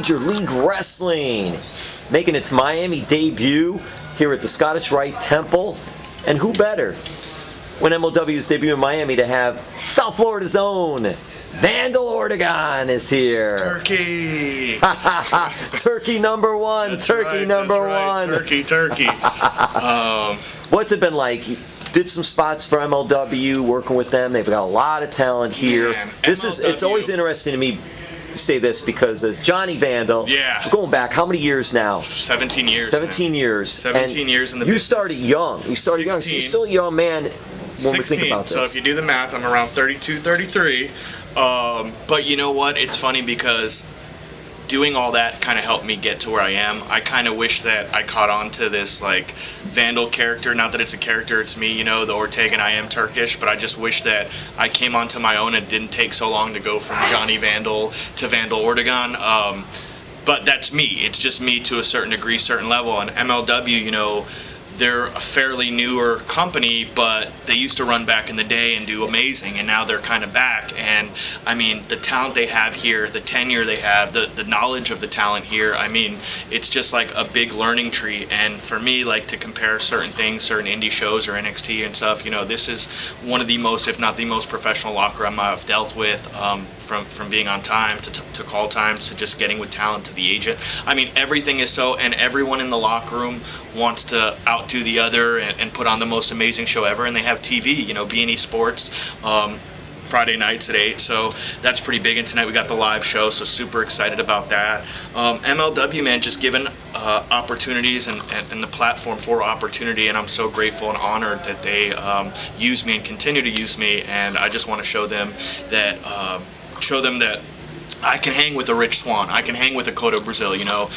Major League Wrestling, making its Miami debut here at the Scottish Rite Temple. And who better, when MLW's debut in Miami, to have South Florida's own Vandal Ortagun is here. Turkey! Turkey number one. That's Turkey right, number that's right. one. Turkey. What's it been like? You did some spots for MLW, working with them. They've got a lot of talent here. Man, It's always interesting to me to say this, because as Johnny Vandal, Yeah. going back, how many years now? 17 years. 17 man. years. 17 And years in the you business. started young. You started young, so you're 16. still a young man when we 16. think about this. So if you do the math, I'm around 32, 33. But you know what? It's funny because doing all that kind of helped me get to where I am. I kind of wish that I caught on to this like Vandal character. Not that it's a character, it's me, you know, the Ortagun. I am Turkish, but I just wish that I came onto my own and didn't take so long to go from Johnny Vandal to Vandal Ortagun. But that's me. It's just me to a certain degree, certain level. And MLW, you know, they're a fairly newer company, but they used to run back in the day and do amazing, and now they're kind of back. And I mean, the talent they have here, the tenure they have, the knowledge of the talent here, I mean, it's just like a big learning tree. And for me, like, to compare certain things, certain indie shows or NXT and stuff, you know, this is one of the most, if not the most professional locker room I've dealt with, from being on time to call times to just getting with talent to the agent. I mean, everything is so, and everyone in the locker room wants to outdo the other and put on the most amazing show ever. And they have TV, you know, beIN Sports, Friday nights at 8, so that's pretty big. And tonight we got the live show, so super excited about that. MLW, man, just given opportunities and the platform for opportunity, and I'm so grateful and honored that they use me and continue to use me. And I just want to show them that I can hang with a Rich Swann. I can hang with a Cotto Brazil, you know.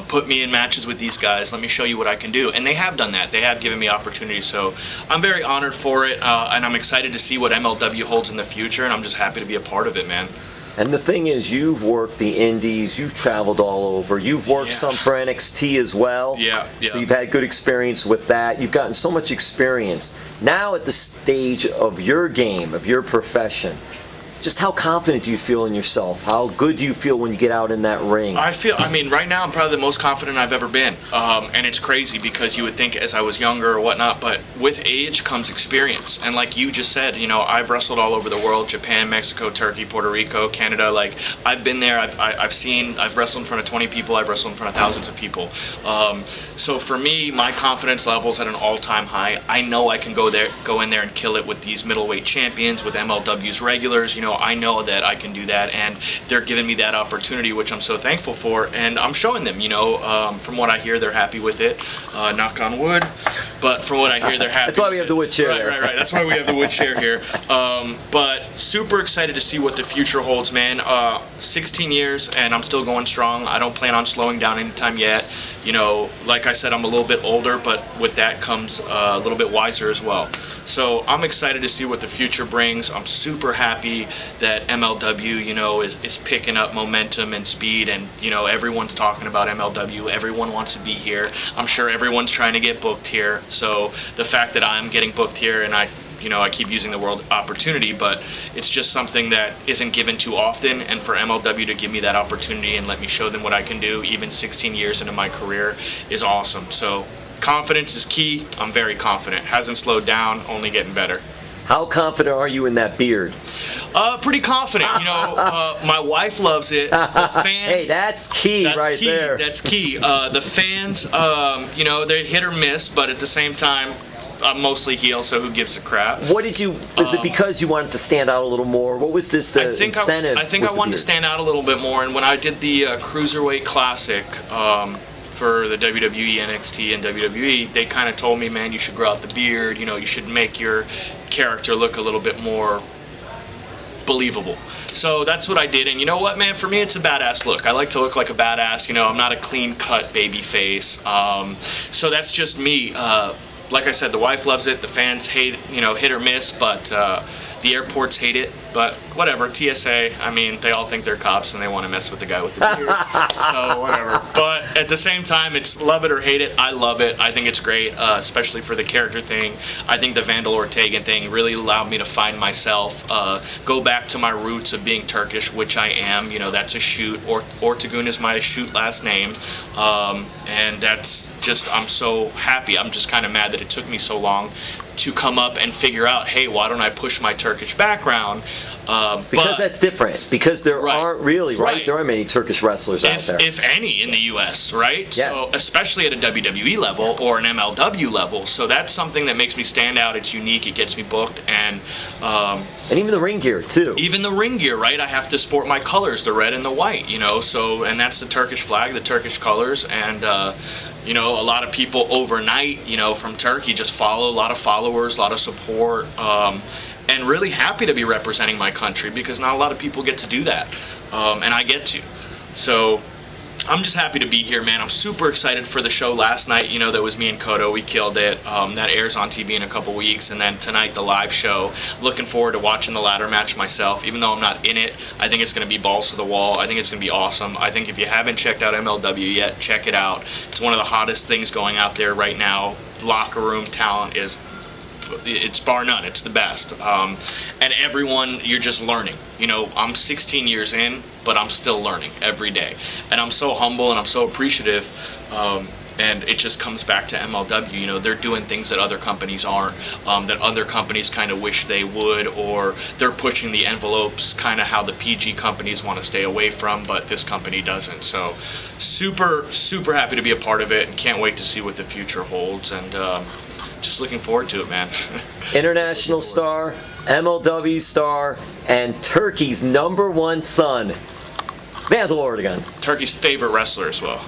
Put me in matches with these guys. Let me show you what I can do. And they have done that. They have given me opportunities. So I'm very honored for it, and I'm excited to see what MLW holds in the future, and I'm just happy to be a part of it, man. And the thing is, you've worked the indies, you've traveled all over, you've worked some for NXT as well. Yeah. So you've had good experience with that. You've gotten so much experience. Now at the stage of your game, of your profession, just how confident do you feel in yourself? How good do you feel when you get out in that ring? I mean, right now I'm probably the most confident I've ever been. And it's crazy because you would think as I was younger or whatnot, but with age comes experience. And like you just said, you know, I've wrestled all over the world: Japan, Mexico, Turkey, Puerto Rico, Canada. Like, I've been there, I've wrestled in front of 20 people, I've wrestled in front of thousands of people. So for me, my confidence level's at an all-time high. I know I can go in there and kill it with these middleweight champions, with MLW's regulars. You know, I know that I can do that, and they're giving me that opportunity, which I'm so thankful for, and I'm showing them, you know. From what I hear, they're happy with it. Knock on wood. But from what I hear, they're happy. That's why we have the wood chair there. Right. That's why we have the wood chair here. But super excited to see what the future holds, man. 16 years, and I'm still going strong. I don't plan on slowing down anytime yet. You know, like I said, I'm a little bit older, but with that comes a little bit wiser as well. So I'm excited to see what the future brings. I'm super happy that MLW, you know, is picking up momentum and speed, and, you know, everyone's talking about MLW. Everyone wants to be here. I'm sure everyone's trying to get booked here. So the fact that I'm getting booked here, and I keep using the word opportunity, but it's just something that isn't given too often, and for MLW to give me that opportunity and let me show them what I can do, even 16 years into my career, is awesome. So confidence is key. I'm very confident. Hasn't slowed down, only getting better. How confident are you in that beard? Pretty confident. You know, my wife loves it. The fans, hey, that's key right there. That's key. The fans, you know, they're hit or miss, but at the same time, I'm mostly heel, so who gives a crap? What did you? Was it because you wanted to stand out a little more? What was this incentive? I think I wanted to stand out a little bit more, and when I did the Cruiserweight Classic. For the WWE, NXT, and WWE, they kind of told me, man, you should grow out the beard, you know, you should make your character look a little bit more believable. So that's what I did, and you know what, man, for me it's a badass look. I like to look like a badass, you know. I'm not a clean-cut baby face. So that's just me. Like I said, the wife loves it, the fans hate it, you know, hit or miss, but the airports hate it, but whatever, TSA, I mean, they all think they're cops and they want to mess with the guy with the beard. So, whatever. But at the same time, it's love it or hate it. I love it. I think it's great, especially for the character thing. I think the Vandal Ortagun thing really allowed me to find myself, go back to my roots of being Turkish, which I am. You know, that's a shoot. Ortagun is my shoot last name. And that's just, I'm so happy. I'm just kind of mad that it took me so long to come up and figure out, hey, why don't I push my Turkish background? Because that's different. Because there aren't really, right? There aren't many Turkish wrestlers out there. If any in the U.S., right? Yes. So, especially at a WWE level or an MLW level. So that's something that makes me stand out. It's unique. It gets me booked. And even the ring gear, too. Even the ring gear, right? I have to sport my colors, the red and the white, you know? So, and that's the Turkish flag, the Turkish colors. And, you know, a lot of people overnight, you know, from Turkey just follow, a lot of followers, a lot of support, and really happy to be representing my country because not a lot of people get to do that, and I get to. So I'm just happy to be here, man. I'm super excited for the show last night. You know, that was me and Kodo. We killed it. That airs on TV in a couple weeks. And then tonight, the live show. Looking forward to watching the ladder match myself. Even though I'm not in it, I think it's going to be balls to the wall. I think it's going to be awesome. I think if you haven't checked out MLW yet, check it out. It's one of the hottest things going out there right now. Locker room talent is... it's bar none. It's the best. And everyone, you're just learning. You know, I'm 16 years in, but I'm still learning every day. And I'm so humble and I'm so appreciative. And it just comes back to MLW. You know, they're doing things that other companies aren't, that other companies kind of wish they would, or they're pushing the envelopes kind of how the PG companies want to stay away from, but this company doesn't. So super, super happy to be a part of it and can't wait to see what the future holds. And just looking forward to it, man. International star, MLW star, and Turkey's #1 son, Vandal Ortagun. Turkey's favorite wrestler as well.